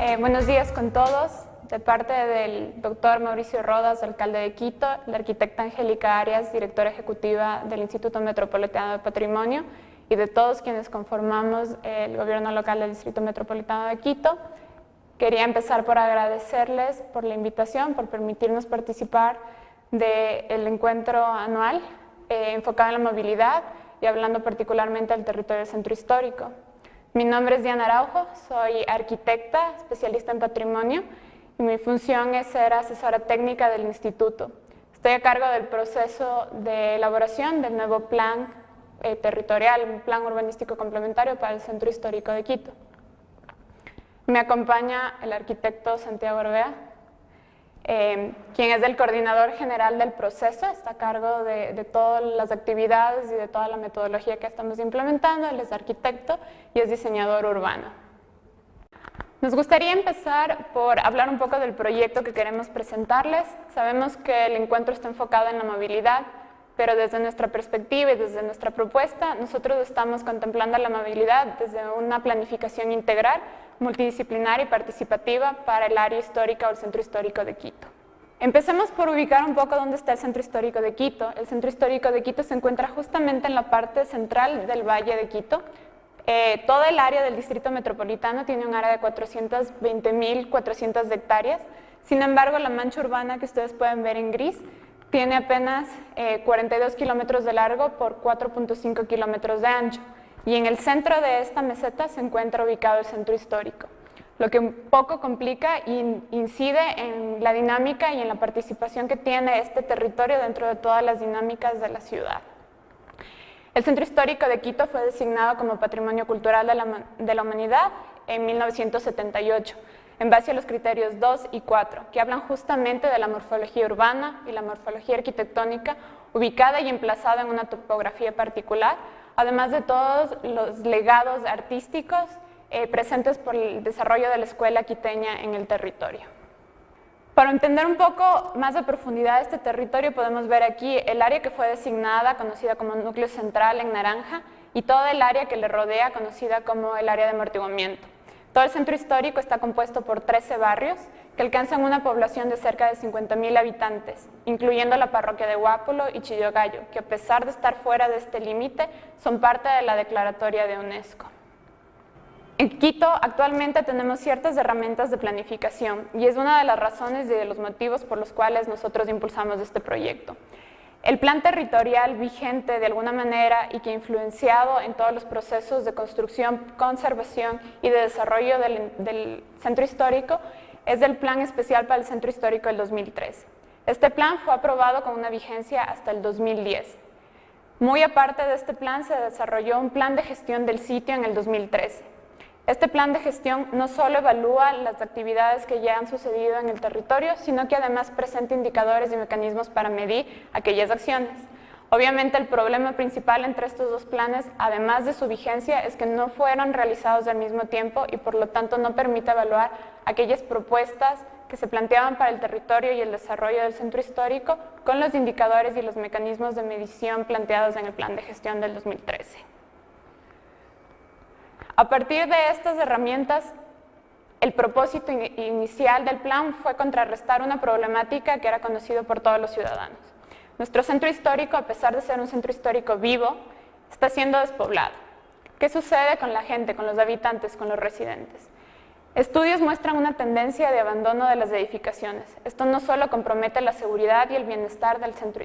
Buenos días con todos. De parte del doctor Mauricio Rodas, alcalde de Quito, la arquitecta Angélica Arias, directora ejecutiva del Instituto Metropolitano de Patrimonio, y de todos quienes conformamos el gobierno local del Distrito Metropolitano de Quito, quería empezar por agradecerles por la invitación, por permitirnos participar del encuentro anual enfocado en la movilidad y hablando particularmente del territorio del centro histórico. Mi nombre es Diana Araujo, soy arquitecta, especialista en patrimonio, y mi función es ser asesora técnica del instituto. Estoy a cargo del proceso de elaboración del nuevo plan territorial, un plan urbanístico complementario para el centro histórico de Quito. Me acompaña el arquitecto Santiago Orbea, quien es el coordinador general del proceso, está a cargo de todas las actividades y de toda la metodología que estamos implementando. Él es arquitecto y es diseñador urbano. Nos gustaría empezar por hablar un poco del proyecto que queremos presentarles. Sabemos que el encuentro está enfocado en la movilidad, pero desde nuestra perspectiva y desde nuestra propuesta, nosotros estamos contemplando la movilidad desde una planificación integral, multidisciplinar y participativa para el área histórica o el centro histórico de Quito. Empecemos por ubicar un poco dónde está el centro histórico de Quito. El centro histórico de Quito se encuentra justamente en la parte central del Valle de Quito. Toda el área del Distrito Metropolitano tiene un área de 420.400 hectáreas. Sin embargo, la mancha urbana que ustedes pueden ver en gris tiene apenas 42 kilómetros de largo por 4.5 kilómetros de ancho. Y en el centro de esta meseta se encuentra ubicado el centro histórico, lo que un poco complica e incide en la dinámica y en la participación que tiene este territorio dentro de todas las dinámicas de la ciudad. El centro histórico de Quito fue designado como Patrimonio Cultural de la Humanidad en 1978, en base a los criterios 2 y 4, que hablan justamente de la morfología urbana y la morfología arquitectónica ubicada y emplazada en una topografía particular, además de todos los legados artísticos presentes por el desarrollo de la escuela quiteña en el territorio. Para entender un poco más de profundidad este territorio, podemos ver aquí el área que fue designada, conocida como núcleo central en naranja, y toda el área que le rodea, conocida como el área de amortiguamiento. Todo el centro histórico está compuesto por 13 barrios que alcanzan una población de cerca de 50.000 habitantes, incluyendo la parroquia de Guápulo y Chillogallo, que a pesar de estar fuera de este límite, son parte de la declaratoria de UNESCO. En Quito actualmente tenemos ciertas herramientas de planificación y es una de las razones y de los motivos por los cuales nosotros impulsamos este proyecto. El plan territorial vigente de alguna manera y que ha influenciado en todos los procesos de construcción, conservación y de desarrollo del centro histórico es el Plan Especial para el Centro Histórico del 2013. Este plan fue aprobado con una vigencia hasta el 2010. Muy aparte de este plan se desarrolló un plan de gestión del sitio en el 2013. Este plan de gestión no solo evalúa las actividades que ya han sucedido en el territorio, sino que además presenta indicadores y mecanismos para medir aquellas acciones. Obviamente el problema principal entre estos dos planes, además de su vigencia, es que no fueron realizados al mismo tiempo y por lo tanto no permite evaluar aquellas propuestas que se planteaban para el territorio y el desarrollo del centro histórico con los indicadores y los mecanismos de medición planteados en el plan de gestión del 2013. A partir de estas herramientas, el propósito inicial del plan fue contrarrestar una problemática que era conocida por todos los ciudadanos. Nuestro centro histórico, a pesar de ser un centro histórico vivo, está siendo despoblado. ¿Qué sucede con la gente, con los habitantes, con los residentes? Estudios muestran una tendencia de abandono de las edificaciones. Esto no solo compromete la seguridad y el bienestar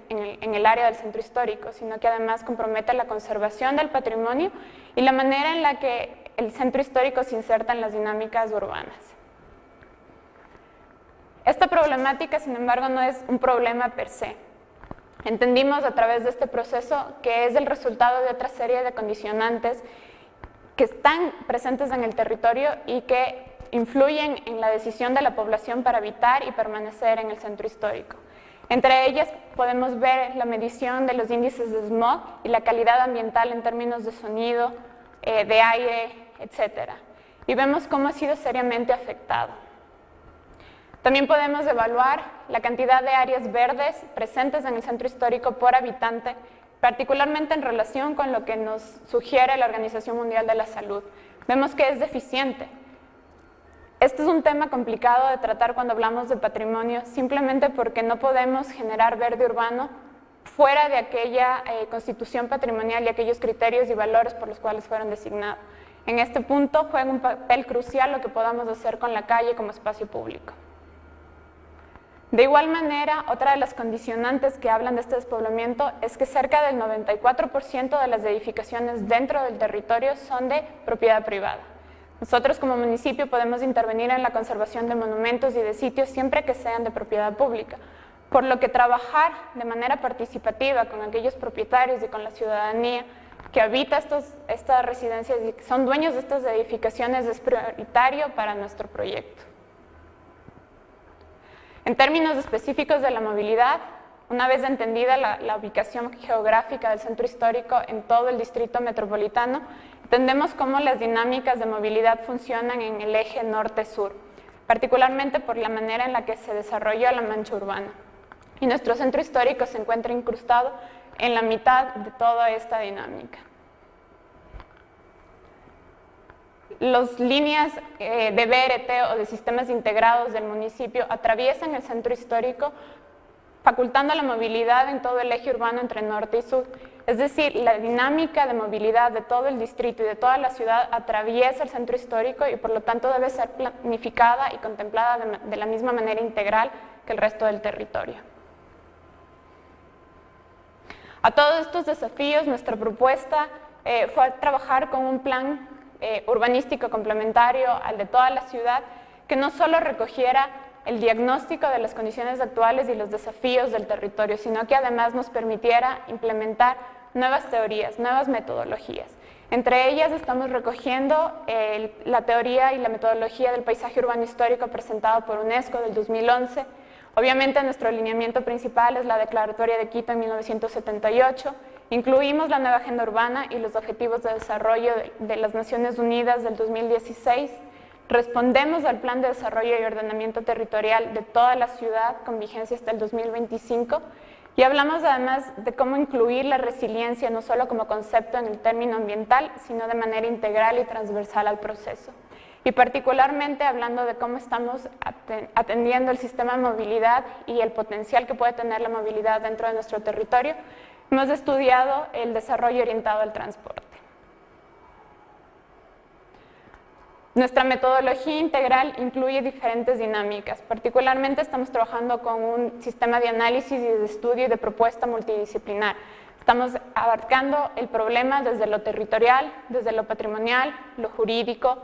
en el área del centro histórico, sino que además compromete la conservación del patrimonio y la manera en la que el centro histórico se inserta en las dinámicas urbanas. Esta problemática, sin embargo, no es un problema per se. Entendimos a través de este proceso que es el resultado de otra serie de condicionantes que están presentes en el territorio y que influyen en la decisión de la población para habitar y permanecer en el centro histórico. Entre ellas podemos ver la medición de los índices de smog y la calidad ambiental en términos de sonido, de aire, etc. Y vemos cómo ha sido seriamente afectado. También podemos evaluar la cantidad de áreas verdes presentes en el centro histórico por habitante, particularmente en relación con lo que nos sugiere la Organización Mundial de la Salud. Vemos que es deficiente. Este es un tema complicado de tratar cuando hablamos de patrimonio, simplemente porque no podemos generar verde urbano fuera de aquella constitución patrimonial y aquellos criterios y valores por los cuales fueron designados. En este punto juega un papel crucial lo que podamos hacer con la calle como espacio público. De igual manera, otra de las condicionantes que hablan de este despoblamiento es que cerca del 94% de las edificaciones dentro del territorio son de propiedad privada. Nosotros como municipio podemos intervenir en la conservación de monumentos y de sitios siempre que sean de propiedad pública, por lo que trabajar de manera participativa con aquellos propietarios y con la ciudadanía que habita estas residencias y que son dueños de estas edificaciones es prioritario para nuestro proyecto. En términos específicos de la movilidad, una vez entendida la ubicación geográfica del centro histórico en todo el distrito metropolitano, entendemos cómo las dinámicas de movilidad funcionan en el eje norte-sur, particularmente por la manera en la que se desarrolló la mancha urbana. Y nuestro centro histórico se encuentra incrustado en la mitad de toda esta dinámica. Las líneas de BRT o de sistemas integrados del municipio atraviesan el centro histórico, facultando la movilidad en todo el eje urbano entre norte y sur. Es decir, la dinámica de movilidad de todo el distrito y de toda la ciudad atraviesa el centro histórico y por lo tanto debe ser planificada y contemplada de la misma manera integral que el resto del territorio. A todos estos desafíos, nuestra propuesta fue trabajar con un plan urbanístico complementario al de toda la ciudad, que no solo recogiera el diagnóstico de las condiciones actuales y los desafíos del territorio, sino que además nos permitiera implementar nuevas teorías, nuevas metodologías. Entre ellas estamos recogiendo la teoría y la metodología del paisaje urbano histórico presentado por UNESCO del 2011. Obviamente nuestro alineamiento principal es la Declaratoria de Quito en 1978. Incluimos la nueva Agenda Urbana y los Objetivos de Desarrollo de las Naciones Unidas del 2016. Respondemos al Plan de Desarrollo y Ordenamiento Territorial de toda la ciudad con vigencia hasta el 2025 y hablamos además de cómo incluir la resiliencia no solo como concepto en el término ambiental, sino de manera integral y transversal al proceso. Y particularmente hablando de cómo estamos atendiendo el sistema de movilidad y el potencial que puede tener la movilidad dentro de nuestro territorio, hemos estudiado el desarrollo orientado al transporte. Nuestra metodología integral incluye diferentes dinámicas. Particularmente estamos trabajando con un sistema de análisis y de estudio y de propuesta multidisciplinar. Estamos abarcando el problema desde lo territorial, desde lo patrimonial, lo jurídico,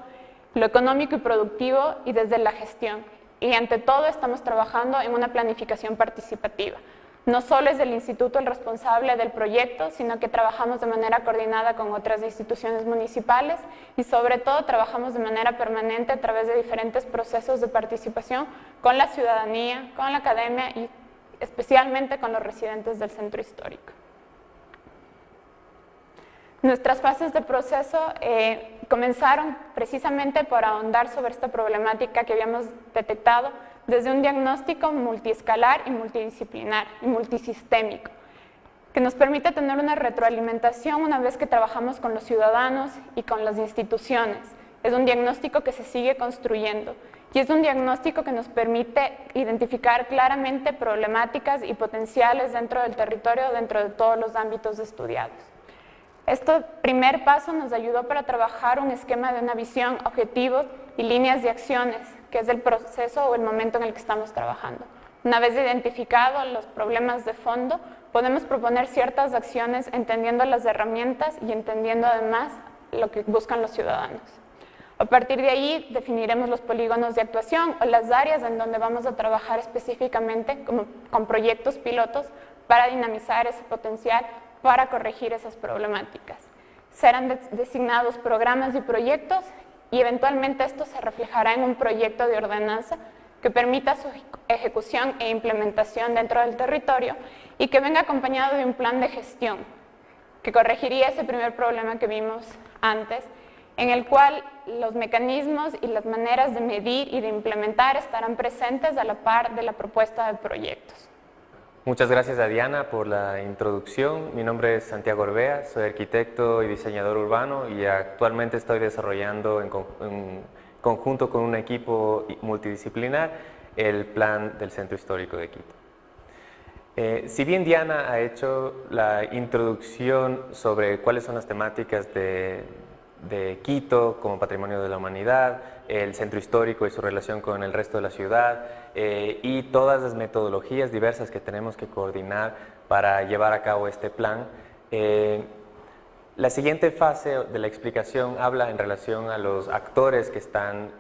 lo económico y productivo y desde la gestión. Y ante todo estamos trabajando en una planificación participativa. No solo es el instituto el responsable del proyecto, sino que trabajamos de manera coordinada con otras instituciones municipales y sobre todo trabajamos de manera permanente a través de diferentes procesos de participación con la ciudadanía, con la academia y especialmente con los residentes del centro histórico. Nuestras fases de proceso comenzaron precisamente por ahondar sobre esta problemática que habíamos detectado desde un diagnóstico multiescalar y multidisciplinar y multisistémico, que nos permite tener una retroalimentación una vez que trabajamos con los ciudadanos y con las instituciones. Es un diagnóstico que se sigue construyendo y es un diagnóstico que nos permite identificar claramente problemáticas y potenciales dentro del territorio, dentro de todos los ámbitos estudiados. Este primer paso nos ayudó para trabajar un esquema de una visión, objetivos y líneas de acciones, que es el proceso o el momento en el que estamos trabajando. Una vez identificados los problemas de fondo, podemos proponer ciertas acciones entendiendo las herramientas y entendiendo además lo que buscan los ciudadanos. A partir de ahí definiremos los polígonos de actuación o las áreas en donde vamos a trabajar específicamente con proyectos pilotos para dinamizar ese potencial, para corregir esas problemáticas. Serán designados programas y proyectos y eventualmente esto se reflejará en un proyecto de ordenanza que permita su ejecución e implementación dentro del territorio y que venga acompañado de un plan de gestión que corregiría ese primer problema que vimos antes, en el cual los mecanismos y las maneras de medir y de implementar estarán presentes a la par de la propuesta de proyectos. Muchas gracias a Diana por la introducción. Mi nombre es Santiago Orbea, soy arquitecto y diseñador urbano y actualmente estoy desarrollando en conjunto con un equipo multidisciplinar, el plan del Centro Histórico de Quito. Si bien Diana ha hecho la introducción sobre cuáles son las temáticas de Quito como patrimonio de la humanidad, el centro histórico y su relación con el resto de la ciudad, y todas las metodologías diversas que tenemos que coordinar para llevar a cabo este plan, la siguiente fase de la explicación habla en relación a los actores que están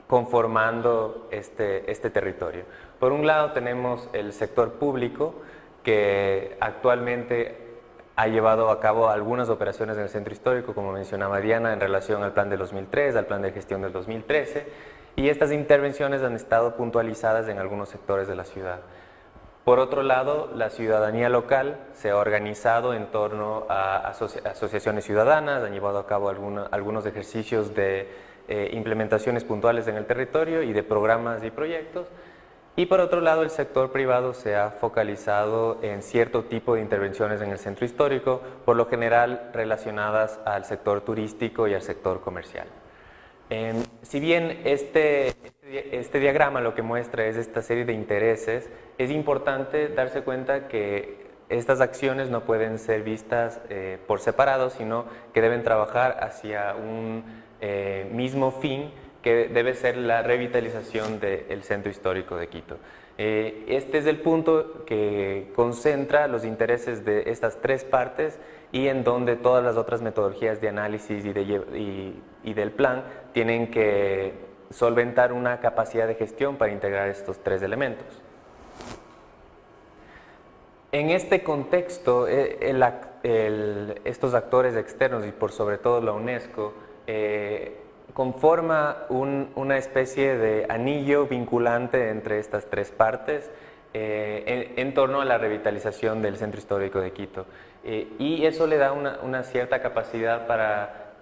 conformando este territorio. Por un lado tenemos el sector público, que actualmente ha llevado a cabo algunas operaciones en el centro histórico, como mencionaba Diana, en relación al plan del 2003, al plan de gestión del 2013, y estas intervenciones han estado puntualizadas en algunos sectores de la ciudad. Por otro lado, la ciudadanía local se ha organizado en torno a asociaciones ciudadanas, han llevado a cabo algunos ejercicios de implementaciones puntuales en el territorio y de programas y proyectos. Y por otro lado, el sector privado se ha focalizado en cierto tipo de intervenciones en el centro histórico, por lo general relacionadas al sector turístico y al sector comercial. Si bien este diagrama lo que muestra es esta serie de intereses, es importante darse cuenta que estas acciones no pueden ser vistas por separado, sino que deben trabajar hacia un mismo fin, que debe ser la revitalización del centro histórico de Quito. Este es el punto que concentra los intereses de estas tres partes y en donde todas las otras metodologías de análisis y del plan tienen que solventar una capacidad de gestión para integrar estos tres elementos. En este contexto, estos actores externos y por sobre todo la UNESCO conforma una especie de anillo vinculante entre estas tres partes en torno a la revitalización del centro histórico de Quito. Y eso le da una cierta capacidad para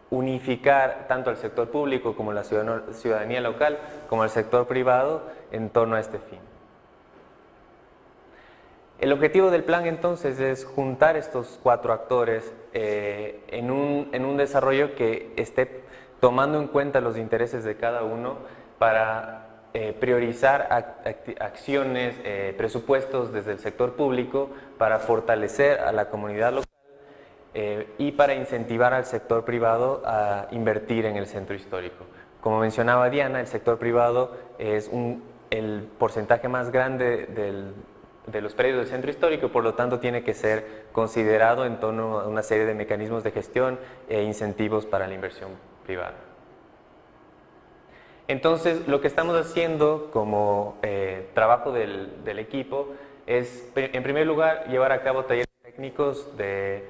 unificar tanto al sector público como la ciudadanía local, como al sector privado en torno a este fin. El objetivo del plan entonces es juntar estos cuatro actores en un desarrollo que esté tomando en cuenta los intereses de cada uno para priorizar acciones, presupuestos desde el sector público para fortalecer a la comunidad local y para incentivar al sector privado a invertir en el centro histórico. Como mencionaba Diana, el sector privado es el porcentaje más grande de los predios del centro histórico, por lo tanto tiene que ser considerado en torno a una serie de mecanismos de gestión e incentivos para la inversión privada. Entonces, lo que estamos haciendo como trabajo del equipo es, en primer lugar, llevar a cabo talleres técnicos de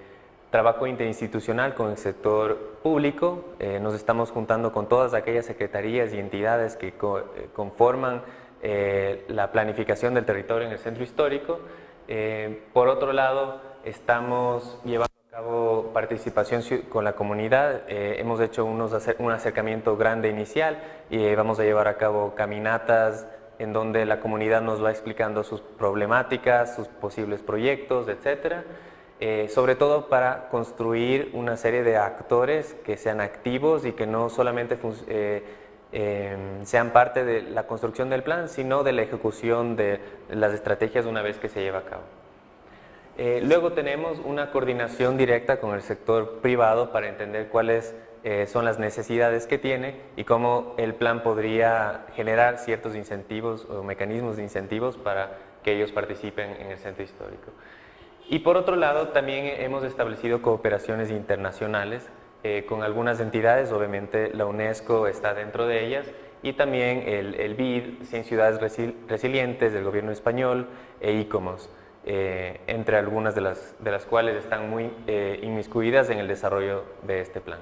trabajo interinstitucional con el sector público. Nos estamos juntando con todas aquellas secretarías y entidades que conforman la planificación del territorio en el centro histórico. Por otro lado, estamos llevando a cabo participación con la comunidad. Hemos hecho un acercamiento grande inicial y vamos a llevar a cabo caminatas en donde la comunidad nos va explicando sus problemáticas, sus posibles proyectos, etcétera. Sobre todo para construir una serie de actores que sean activos y que no solamente sean parte de la construcción del plan, sino de la ejecución de las estrategias una vez que se lleva a cabo. Luego tenemos una coordinación directa con el sector privado para entender cuáles son las necesidades que tiene y cómo el plan podría generar ciertos incentivos o mecanismos de incentivos para que ellos participen en el centro histórico. Y por otro lado, también hemos establecido cooperaciones internacionales con algunas entidades, obviamente la UNESCO está dentro de ellas, y también el BID, 100 Ciudades Resilientes del gobierno español e ICOMOS, entre algunas de las cuales están muy inmiscuidas en el desarrollo de este plan.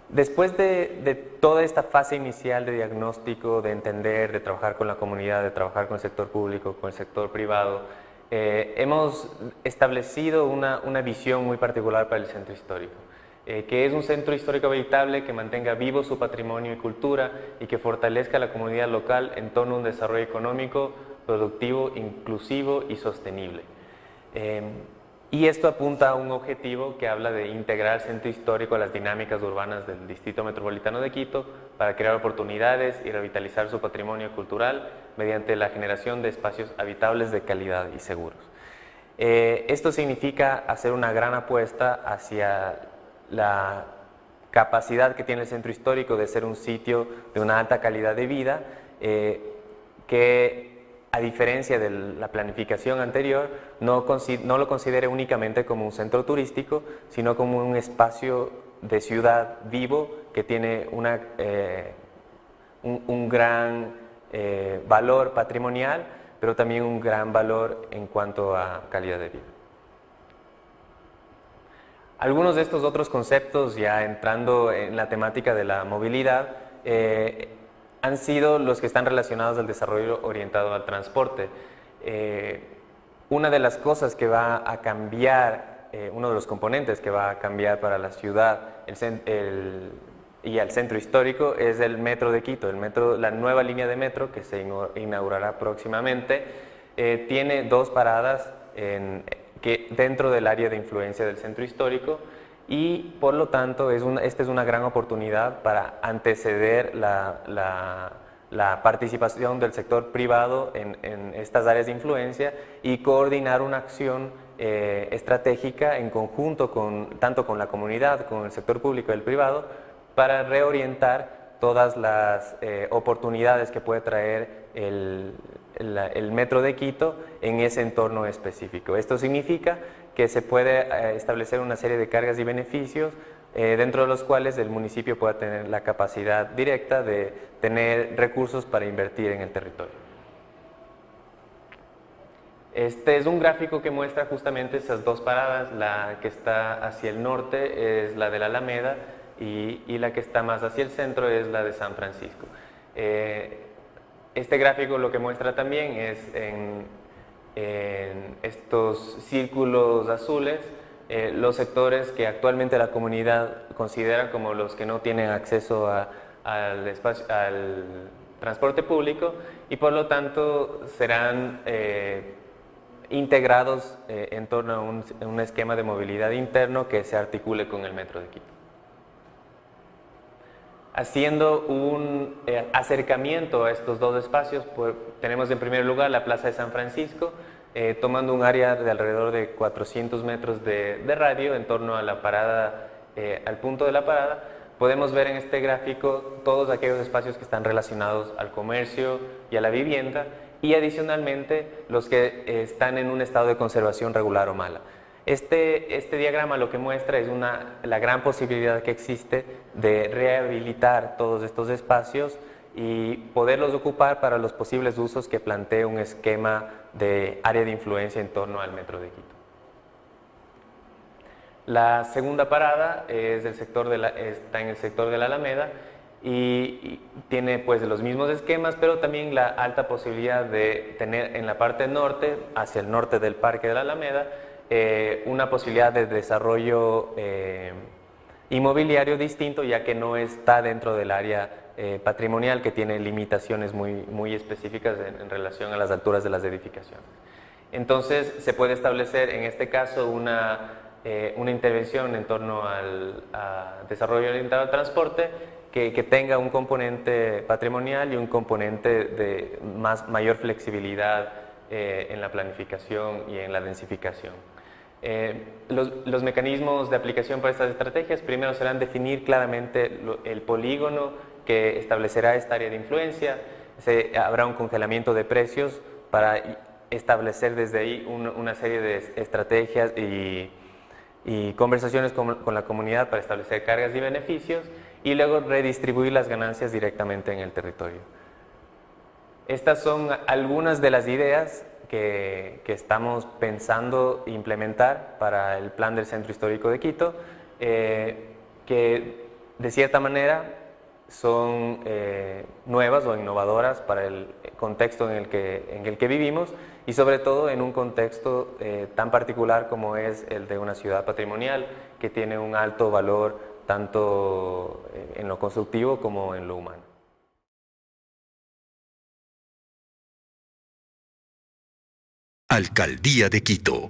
Después de toda esta fase inicial de diagnóstico, de entender, de trabajar con la comunidad, de trabajar con el sector público, con el sector privado, hemos establecido una visión muy particular para el centro histórico, que es un centro histórico habitable que mantenga vivo su patrimonio y cultura y que fortalezca a la comunidad local en torno a un desarrollo económico, productivo, inclusivo y sostenible. Y esto apunta a un objetivo que habla de integrar el centro histórico a las dinámicas urbanas del Distrito Metropolitano de Quito para crear oportunidades y revitalizar su patrimonio cultural mediante la generación de espacios habitables de calidad y seguros. Esto significa hacer una gran apuesta hacia la capacidad que tiene el centro histórico de ser un sitio de una alta calidad de vida, que a diferencia de la planificación anterior, no lo considere únicamente como un centro turístico, sino como un espacio de ciudad vivo que tiene un gran valor patrimonial, pero también un gran valor en cuanto a calidad de vida. Algunos de estos otros conceptos, ya entrando en la temática de la movilidad, han sido los que están relacionados al desarrollo orientado al transporte. Una de las cosas que va a cambiar, uno de los componentes que va a cambiar para la ciudad y al centro histórico es el metro de Quito. La nueva línea de metro que se inaugurará próximamente tiene 2 paradas dentro del área de influencia del centro histórico, y por lo tanto esta es una gran oportunidad para anteceder la participación del sector privado en estas áreas de influencia y coordinar una acción estratégica en conjunto tanto con la comunidad, con el sector público y el privado, para reorientar todas las oportunidades que puede traer el metro de Quito en ese entorno específico. Esto significa que se puede establecer una serie de cargas y beneficios dentro de los cuales el municipio pueda tener la capacidad directa de tener recursos para invertir en el territorio. Este es un gráfico que muestra justamente esas 2 paradas. La que está hacia el norte es la de la Alameda y la que está más hacia el centro es la de San Francisco. Este gráfico lo que muestra también es en estos círculos azules los sectores que actualmente la comunidad considera como los que no tienen acceso al transporte público, y por lo tanto serán integrados en torno a un esquema de movilidad interno que se articule con el metro de Quito. Haciendo un acercamiento a estos 2 espacios, pues, tenemos en primer lugar la Plaza de San Francisco, tomando un área de alrededor de 400 metros de radio en torno a la parada, al punto de la parada. Podemos ver en este gráfico todos aquellos espacios que están relacionados al comercio y a la vivienda, y adicionalmente los que están en un estado de conservación regular o mala. Este diagrama lo que muestra es la gran posibilidad que existe de rehabilitar todos estos espacios y poderlos ocupar para los posibles usos que plantea un esquema de área de influencia en torno al metro de Quito. La segunda parada es está en el sector de la Alameda y tiene pues los mismos esquemas, pero también la alta posibilidad de tener en la parte norte, hacia el norte del Parque de la Alameda, una posibilidad de desarrollo inmobiliario distinto, ya que no está dentro del área patrimonial, que tiene limitaciones muy específicas en relación a las alturas de las edificaciones. Entonces se puede establecer en este caso una intervención en torno al desarrollo orientado al transporte que tenga un componente patrimonial y un componente de mayor flexibilidad en la planificación y en la densificación. Los mecanismos de aplicación para estas estrategias primero serán definir claramente el polígono que establecerá esta área de influencia. Habrá un congelamiento de precios para establecer desde ahí una serie de estrategias y conversaciones con la comunidad para establecer cargas y beneficios, y luego redistribuir las ganancias directamente en el territorio. Estas son algunas de las ideas que estamos pensando implementar para el plan del Centro Histórico de Quito, que de cierta manera son nuevas o innovadoras para el contexto en el que vivimos, y sobre todo en un contexto tan particular como es el de una ciudad patrimonial que tiene un alto valor tanto en lo constructivo como en lo humano. Alcaldía de Quito.